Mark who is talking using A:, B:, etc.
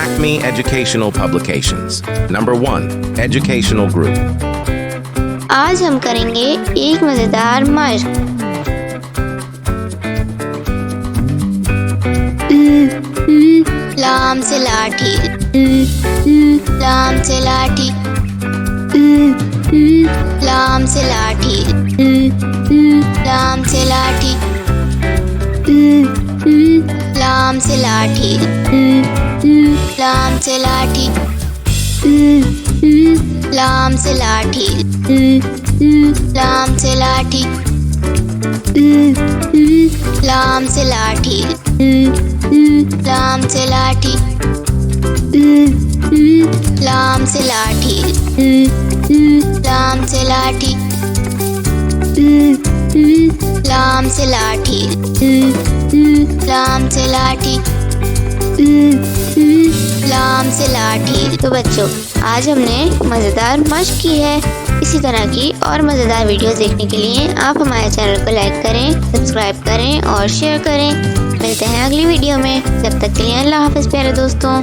A: Acme Educational Publications. Number 1. Educational Group.
B: आज हम करेंगे एक मजेदार मशक। लाम से लाठी, लाम से लाठी, लाम से लाठी, लाम से लाठी, लाम से लाठी, लाम से लाठी, लाम से लाठी, लाम से लाठी, लाम से लाठी, लाम से लाठी, लाम से लाठी, लाम से लाठी, लाम से लाठी, लाम से लाठी, लाम से लाठी। तो बच्चों, आज हमने मज़ेदार मशक की है। इसी तरह की और मज़ेदार वीडियोस देखने के लिए आप हमारे चैनल को लाइक करें, सब्सक्राइब करें और शेयर करें। मिलते हैं अगली वीडियो में। जब तक के लिए अल्लाह हाफ़िज़ प्यारे दोस्तों।